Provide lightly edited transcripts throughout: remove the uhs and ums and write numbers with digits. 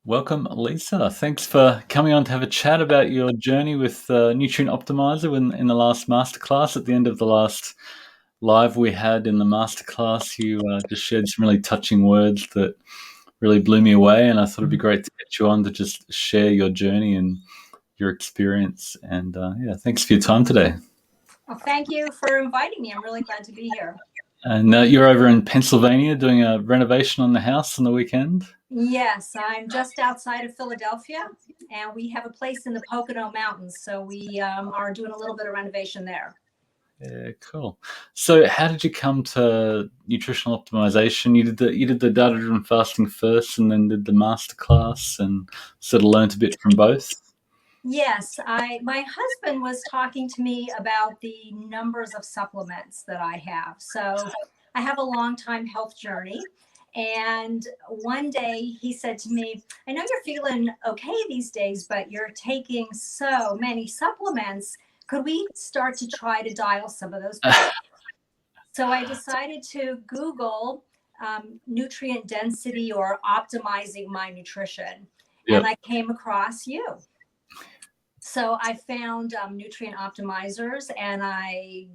Welcome, Lisa. Thanks for coming on to have a chat about your journey with Nutrient Optimizer in the last masterclass. At the end of the last live we had in the masterclass, you just shared some really touching words that really blew me away, and I thought it'd be great to get you on to just share your journey and your experience. And yeah, thanks for your time today. Well, thank you for inviting me. I'm really glad to be here. And you're over in Pennsylvania doing a renovation on the house on the weekend? Yes, I'm just outside of Philadelphia, and we have a place in the Pocono Mountains. So we are doing a little bit of renovation there. Yeah, cool. So, how did you come to nutritional optimization? You did the data-driven fasting first, and then did the masterclass, and sort of learned a bit from both. Yes, my husband was talking to me about the numbers of supplements that I have. So I have a long time health journey. And one day he said to me, I know you're feeling okay these days, but you're taking so many supplements. Could we start to try to dial some of those back? So I decided to Google nutrient density or optimizing my nutrition. And Yep. I came across you. So I found nutrient optimizers, and I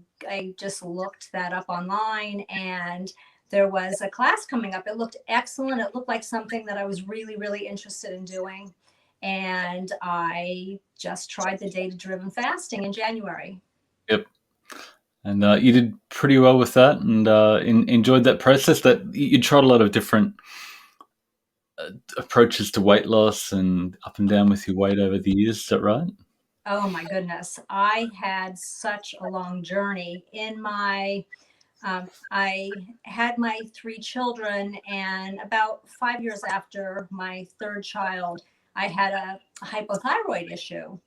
just looked that up online, and there was a class coming up. It looked excellent. It looked like something that I was really, really interested in doing. And I just tried the data-driven fasting in January. Yep. And you did pretty well with that, and enjoyed that process. That you tried a lot of different approaches to weight loss and up and down with your weight over the years. Is that right? Oh my goodness. I had such a long journey in I had my three children, and about 5 years after my third child, I had a hypothyroid issue.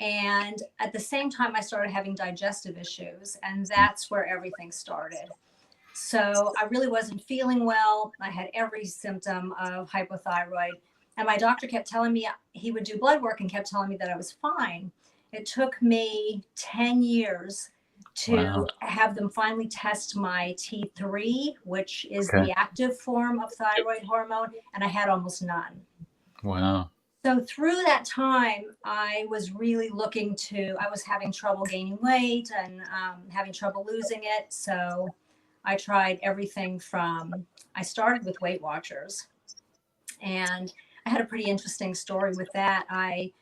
And at the same time, I started having digestive issues, and that's where everything started. So I really wasn't feeling well. I had every symptom of hypothyroid. And my doctor kept telling me he would do blood work and kept telling me that I was fine. It took me 10 years to Wow. have them finally test my T3, which is Okay. the active form of thyroid hormone, and I had almost none. Wow. So through that time, I was having trouble gaining weight and having trouble losing it. So I tried everything I started with Weight Watchers, and I had a pretty interesting story with that. I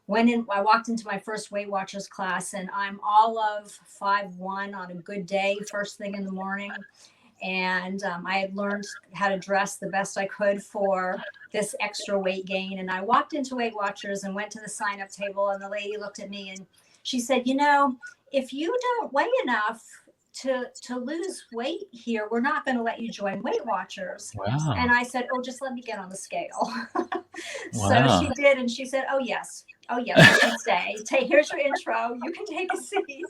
walked into my first Weight Watchers class, and I'm all of 5'1" on a good day, first thing in the morning. And I had learned how to dress the best I could for this extra weight gain. And I walked into Weight Watchers and went to the sign up table, and the lady looked at me and she said, if you don't weigh enough to lose weight here, we're not going to let you join Weight Watchers. And Wow. I said, oh, just let me get on the scale. So Wow. she did, and she said, oh yes, you can stay. Here's your intro, you can take a seat.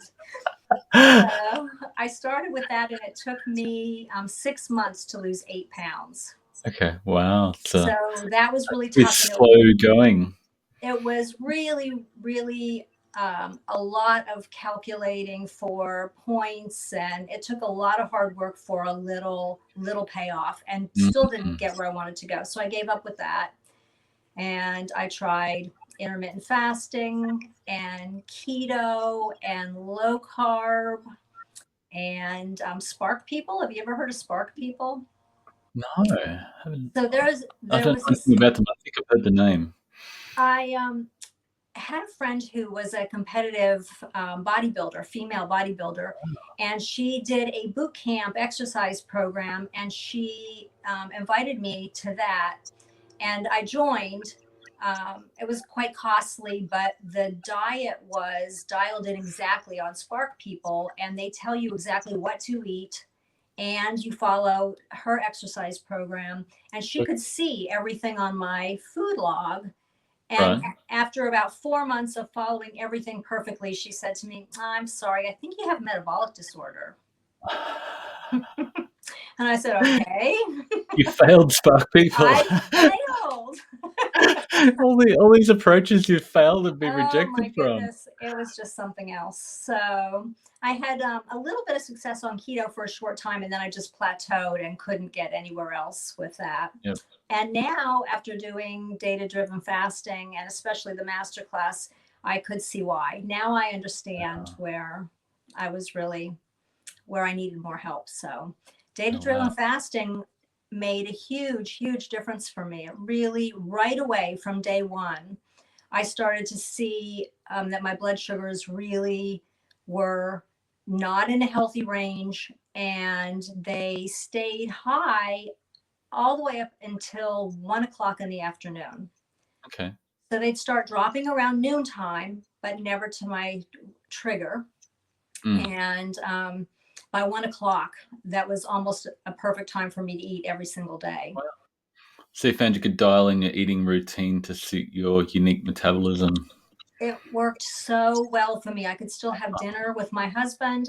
So I started with that, and it took me 6 months to lose 8 pounds. Okay. Wow. So that was really It's tough. And slow going. it was really, really a lot of calculating for points, and it took a lot of hard work for a little payoff, and still didn't Mhm. get where I wanted to go. So I gave up with that, and I tried intermittent fasting and keto and low carb and Spark People. Have you ever heard of Spark People? No, I haven't. So I there don't was know anything this. about them. I think I've heard the name. I had a friend who was a competitive bodybuilder, female bodybuilder, and she did a boot camp exercise program, and she invited me to that, and I joined. It was quite costly, but the diet was dialed in exactly on Spark People, and they tell you exactly what to eat, and you follow her exercise program. And she could see everything on my food log. And Right. after about 4 months of following everything perfectly, she said to me, I'm sorry, I think you have metabolic disorder. And I said, okay. You failed, Spark People. I failed. all these approaches you've failed and been Oh my rejected from. goodness, it was just something else. So I had a little bit of success on keto for a short time, and then I just plateaued and couldn't get anywhere else with that. Yep. And now, after doing data driven fasting and especially the masterclass, I could see why. Now I understand where I was really where I needed more help. So, data Oh, wow. driven fasting made a huge, huge difference for me. It really, right away from day one, I started to see that my blood sugars really were not in a healthy range, and they stayed high all the way up until 1 o'clock in the afternoon. Okay. So they'd start dropping around noontime, but never to my trigger. Mm. And by 1 o'clock, that was almost a perfect time for me to eat every single day. So you found you could dial in your eating routine to suit your unique metabolism. It worked so well for me. I could still have dinner with my husband.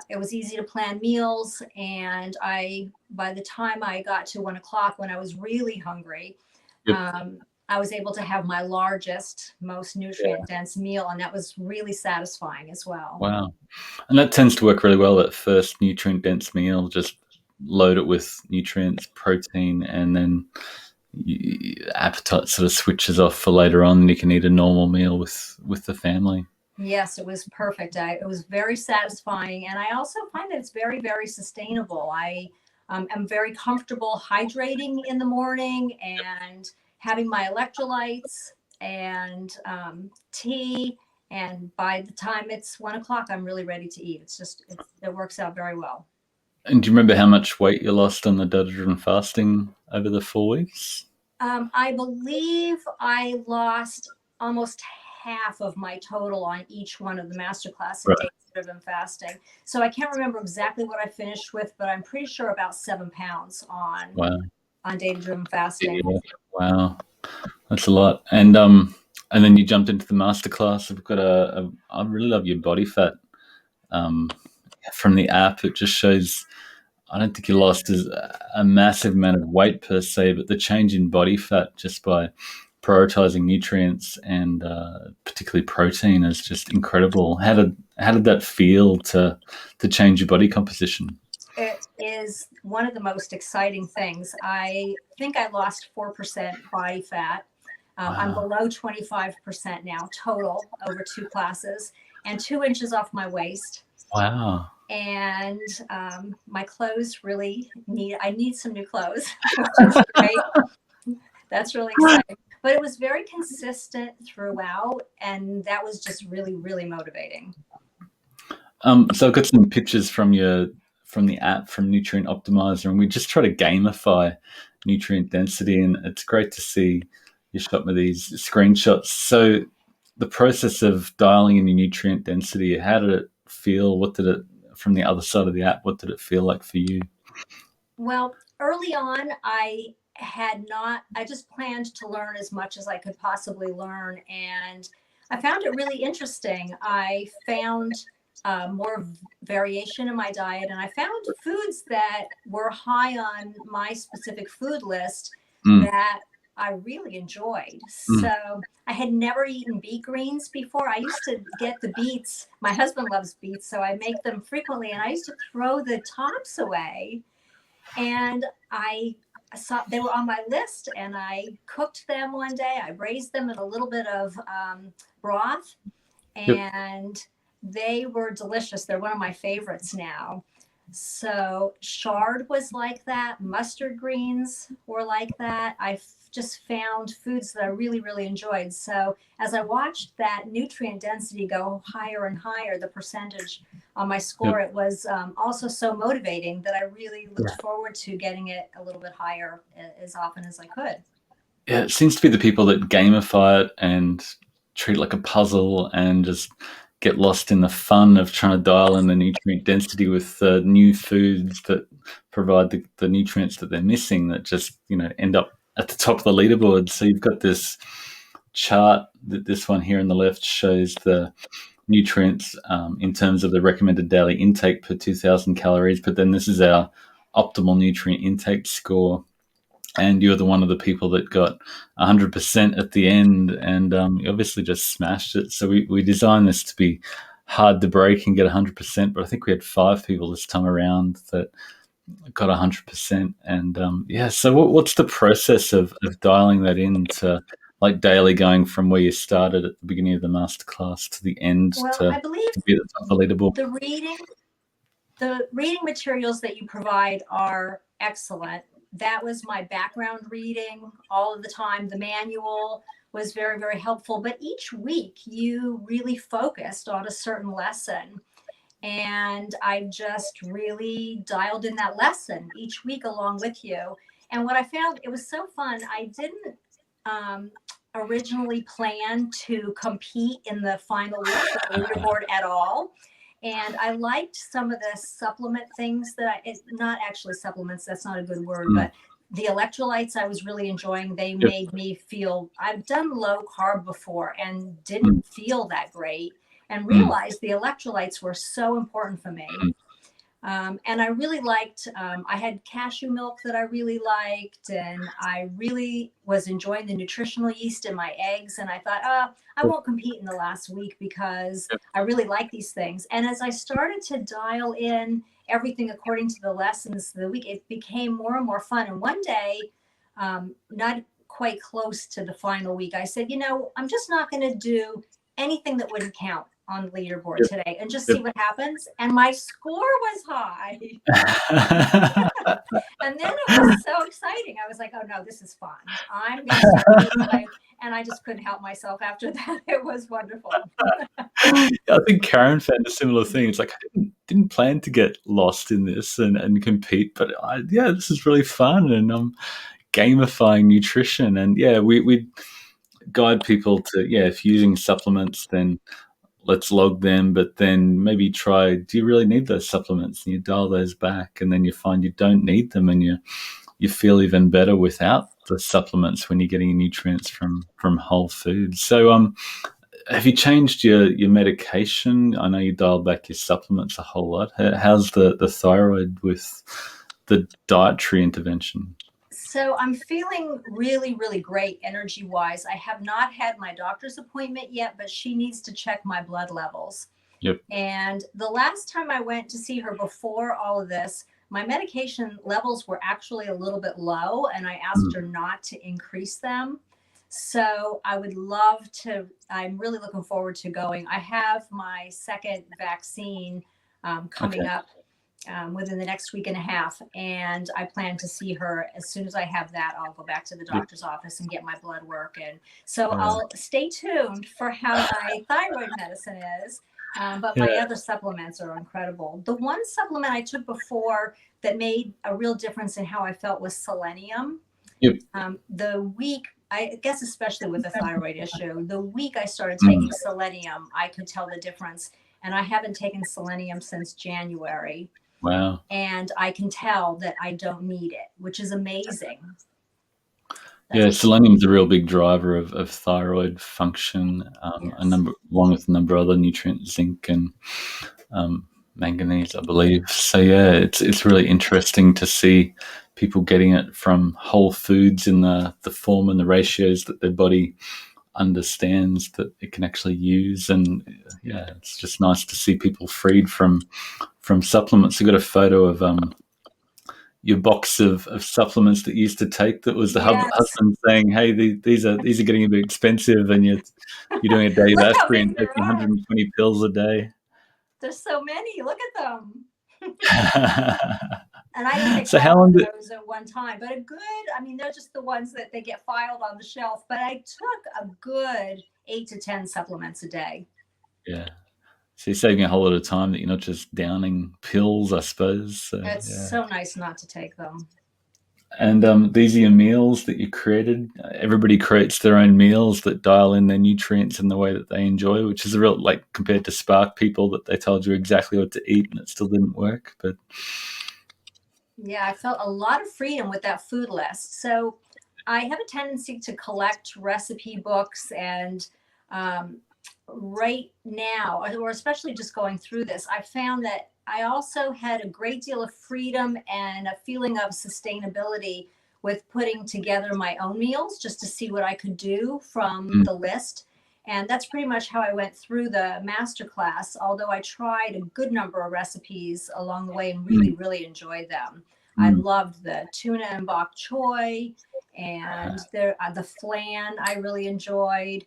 It was easy to plan meals. And by the time I got to 1 o'clock, when I was really hungry, Yep. I was able to have my largest, most nutrient dense meal. And that was really satisfying as well. Wow. And that tends to work really well, that first nutrient dense meal. Just load it with nutrients, protein, and then appetite sort of switches off for later on, and you can eat a normal meal with the family. Yes, it was perfect. It was very satisfying. And I also find that it's very, very sustainable. I am very comfortable hydrating in the morning and having my electrolytes and tea. And by the time it's 1 o'clock, I'm really ready to eat. It works out very well. And do you remember how much weight you lost on the data-driven fasting over the 4 weeks? I believe I lost almost half of my total on each one of the masterclass in Right. data-driven fasting. So I can't remember exactly what I finished with, but I'm pretty sure about 7 pounds Wow. on data-driven fasting. Yeah. Wow. That's a lot. And then you jumped into the masterclass. I've got I really love your body fat um, from the app. It just shows. I don't think you lost a massive amount of weight per se, but the change in body fat just by prioritizing nutrients and particularly protein is just incredible. How did that feel to change your body composition? It is one of the most exciting things. I think I lost 4% body fat. I'm Wow. below 25% now total over 2 classes, and 2 inches off my waist. Wow. And my clothes I need some new clothes, which is great. That's really exciting. But it was very consistent throughout, and that was just really, really motivating. So I've got some pictures from the app from Nutrient Optimizer, and we just try to gamify nutrient density, and it's great to see you shot me these screenshots. So the process of dialing in your nutrient density, how did it feel? What did it from the other side of the app? What did it feel like for you? Well, early on, I just planned to learn as much as I could possibly learn. And I found it really interesting. I found more variation in my diet, and I found foods that were high on my specific food list Mm, that I really enjoyed. mm. So I had never eaten beet greens before. I used to get the beets. My husband loves beets, so I make them frequently, and I used to throw the tops away. And I saw they were on my list, and I cooked them one day. I braised them in a little bit of broth, Yep. and they were delicious. They're one of my favorites now. So chard was like that. Mustard greens were like that. Just found foods that I really, really enjoyed. So as I watched that nutrient density go higher and higher, the percentage on my Yep. score, it was also so motivating that I really looked forward to getting it a little bit higher as often as I could. Yeah, it seems to be the people that gamify it and treat it like a puzzle and just get lost in the fun of trying to dial in the nutrient density with new foods that provide the nutrients that they're missing that just end up at the top of the leaderboard. So you've got this chart that this one here on the left shows the nutrients in terms of the recommended daily intake per 2,000 calories, but then this is our optimal nutrient intake score. and you're the one of the people that got 100% at the end, and you obviously just smashed it. So we designed this to be hard to break and get 100%, but I think we had 5 people this time around that got 100%. And yeah, so what's the process of dialing that in to like daily, going from where you started at the beginning of the masterclass to the end Well, I believe to be at the top of the leaderboard? the reading materials that you provide are excellent. That was my background reading all of the time. The manual was very, very helpful. But each week you really focused on a certain lesson. And I just really dialed in that lesson each week along with you. And what I found, it was so fun. I didn't originally plan to compete in the final week of the leaderboard at all. And I liked some of the supplement things that not actually supplements, that's not a good word, but the electrolytes I was really enjoying. They made me feel, I've done low carb before and didn't feel that great, and realized the electrolytes were so important for me. And I really liked, I had cashew milk that I really liked, and I really was enjoying the nutritional yeast in my eggs. And I thought, I won't compete in the last week because I really like these things. And as I started to dial in everything according to the lessons of the week, it became more and more fun. And one day, not quite close to the final week, I said, I'm just not going to do anything that wouldn't count on the leaderboard today and just see what happens. And my score was high. And then it was so exciting. I was like, oh no, this is fun. I'm going to start doing, and I just couldn't help myself after that. It was wonderful. I think Karen found a similar thing. It's like, I didn't plan to get lost in this and compete, but this is really fun, and I'm gamifying nutrition. And we guide people to, if you're using supplements, then let's log them, but then maybe try, do you really need those supplements? And you dial those back, and then you find you don't need them, and you feel even better without the supplements when you're getting your nutrients from whole foods. So have you changed your medication? I know you dialed back your supplements a whole lot. How's the thyroid with the dietary intervention? So I'm feeling really, really great energy wise. I have not had my doctor's appointment yet, but she needs to check my blood levels. Yep. And the last time I went to see her before all of this, my medication levels were actually a little bit low, and I asked her not to increase them. So I would love to, I'm really looking forward to going. I have my second vaccine coming up within the next week and a half. And I plan to see her as soon as I have that. I'll go back to the doctor's office and get my blood work. And so I'll stay tuned for how my thyroid medicine is. But my other supplements are incredible. The one supplement I took before that made a real difference in how I felt was selenium. Yep. The week, I guess, especially with the thyroid issue, the week I started taking selenium, I could tell the difference. And I haven't taken selenium since January. Wow. And I can tell that I don't need it, which is amazing. Selenium is a real big driver of thyroid function, along with a number of other nutrients, zinc and manganese, I believe. So it's really interesting to see people getting it from whole foods in the form and the ratios that their body understands that it can actually use. And it's just nice to see people freed from supplements. I got a photo of your box of supplements that you used to take, that was the husband saying, hey, these are getting a bit expensive, and you're doing a day of aspirin, taking 120 pills a day. There's so many. Look at them. And I didn't take all of those at one time, but they're just the ones that they get filed on the shelf. But I took a good 8 to 10 supplements a day. Yeah. So you're saving a whole lot of time that you're not just downing pills, I suppose. So, it's so nice not to take them. And these are your meals that you created. Everybody creates their own meals that dial in their nutrients in the way that they enjoy, which is a real, like, compared to Spark people that they told you exactly what to eat and it still didn't work. But I felt a lot of freedom with that food list. So I have a tendency to collect recipe books, and right now, or especially just going through this, I found that I also had a great deal of freedom and a feeling of sustainability with putting together my own meals just to see what I could do from Mm, the list. And that's pretty much how I went through the masterclass, although I tried a good number of recipes along the way and mm, really, really enjoyed them. I mm. loved the tuna and bok choy and the flan I really enjoyed.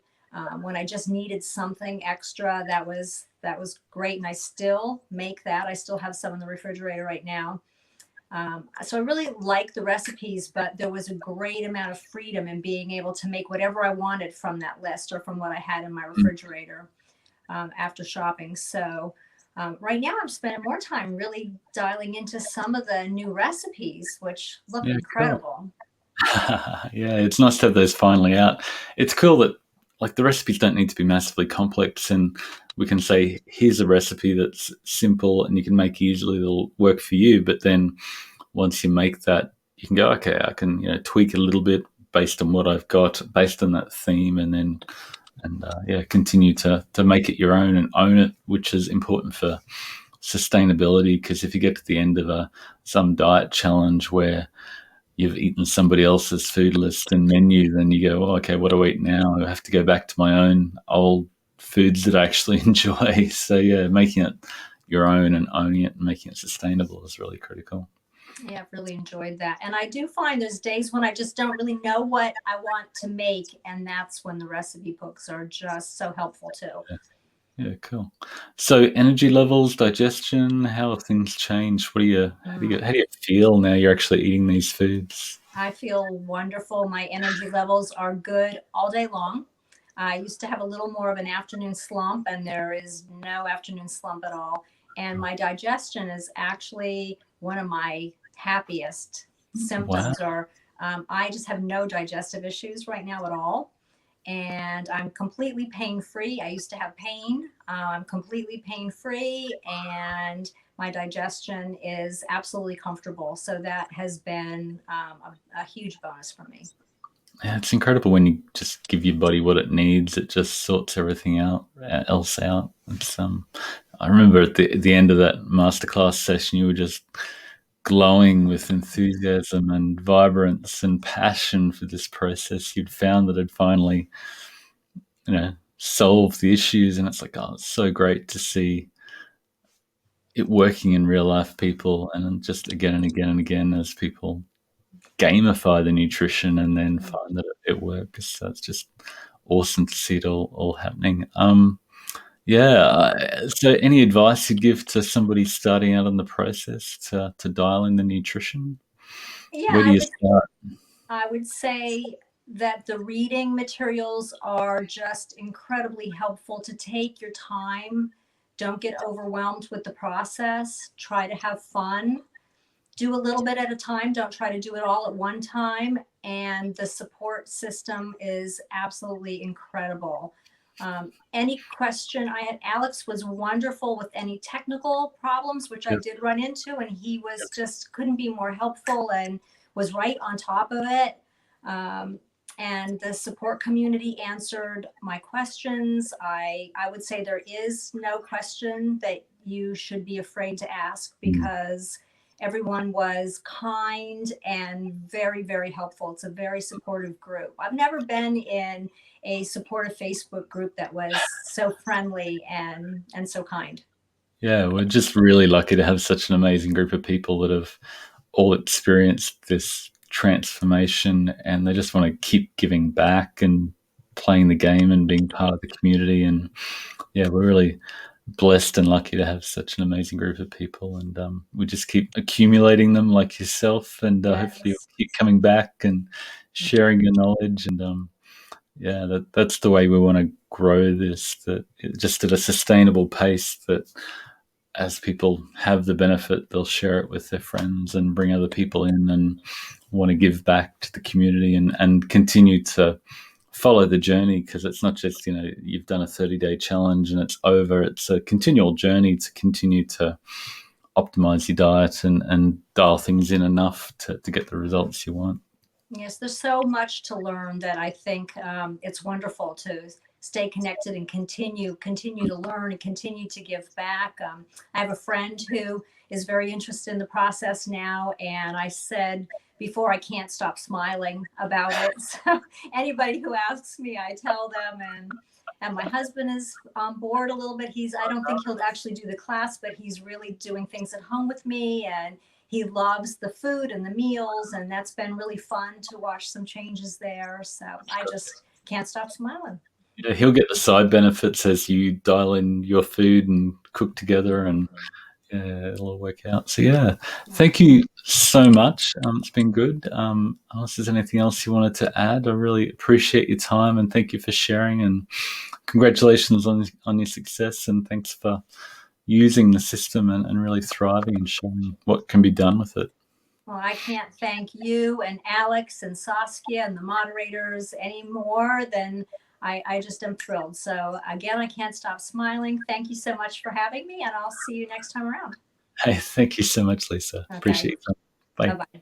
When I just needed something extra, that was great, and I still make that. I still have some in the refrigerator right now. So I really like the recipes, but there was a great amount of freedom in being able to make whatever I wanted from that list or from what I had in my Mm. refrigerator after shopping. So right now I'm spending more time really dialing into some of the new recipes, which look Yeah, cool. incredible. Yeah, it's nice to have those finally out. It's cool that like the recipes don't need to be massively complex, and we can say here's a recipe that's simple and you can make easily that'll work for you. But then once you make that, you can go, okay, I can tweak it a little bit based on what I've got, based on that theme, and then yeah, continue to make it your own and own it, which is important for sustainability. Because if you get to the end of some diet challenge where you've eaten somebody else's food list and menu, then you go, oh, okay, what do I eat now? I have to go back to my own old foods that I actually enjoy. So yeah, making it your own and owning it and making it sustainable is really critical. Yeah, I've really enjoyed that. And I do find there's days when I just don't really know what I want to make. And that's when the recipe books are just so helpful too. Yeah, yeah, cool. So energy levels, digestion, how have things changed? Mm. How do you feel now you're actually eating these foods? I feel wonderful. My energy levels are good all day long. I used to have a little more of an afternoon slump, and there is no afternoon slump at all. And my digestion is actually one of my happiest Wow. symptoms, or I just have no digestive issues right now at all. And I'm completely pain free. I used to have pain. I'm completely pain free, and my digestion is absolutely comfortable. So that has been a huge bonus for me. Yeah, it's incredible when you just give your body what it needs. It just sorts everything else out. I remember at the end of that masterclass session, you were just glowing with enthusiasm and vibrance and passion for this process. You'd found that it finally, solved the issues, and it's like, oh, it's so great to see it working in real life people, and then just again and again and again as people gamify the nutrition and then Mm. find that it works. So it's just awesome to see it all happening. Yeah. So, any advice you'd give to somebody starting out in the process to dial in the nutrition? Yeah, Where do you start? I would say that the reading materials are just incredibly helpful to take your time. Don't get overwhelmed with the process. Try to have fun. Do a little bit at a time. Don't try to do it all at one time. And the support system is absolutely incredible. Any question I had, Alex was wonderful with any technical problems, which I Yep. did run into, and he was just couldn't be more helpful and was right on top of it. Um, and the support community answered my questions. I would say there is no question that you should be afraid to ask, Mm. because everyone was kind and very, very helpful. It's a very supportive group. I've never been in a supportive Facebook group that was so friendly and so kind. Yeah, we're just really lucky to have such an amazing group of people that have all experienced this transformation, and they just want to keep giving back and playing the game and being part of the community. And yeah, we're really blessed and lucky to have such an amazing group of people, and we just keep accumulating them like yourself, and hopefully Yes. you'll keep coming back and sharing your knowledge. And yeah, that's the way we want to grow this, that just at a sustainable pace, that as people have the benefit, they'll share it with their friends and bring other people in and want to give back to the community, and continue to follow the journey, because it's not just, you've done a 30-day challenge and it's over. It's a continual journey to continue to optimize your diet and dial things in enough to get the results you want. Yes, there's so much to learn that I think it's wonderful to stay connected and continue to learn and continue to give back. I have a friend who is very interested in the process now, and I said before I can't stop smiling about it. So anybody who asks me, I tell them. And my husband is on board a little bit. I don't think he'll actually do the class, but he's really doing things at home with me, and he loves the food and the meals, and that's been really fun to watch some changes there. So I just can't stop smiling. Yeah, he'll get the side benefits as you dial in your food and cook together, and yeah, it'll all work out. So yeah, thank you so much. It's been good. Unless there's anything else you wanted to add, I really appreciate your time and thank you for sharing. And congratulations on your success. And thanks for using the system and really thriving and showing what can be done with it. Well, I can't thank you and Alex and Saskia and the moderators any more than I just am thrilled. So again, I can't stop smiling. Thank you so much for having me, and I'll see you next time around. Hey, thank you so much, Lisa. Okay. Appreciate it. Bye. Bye-bye.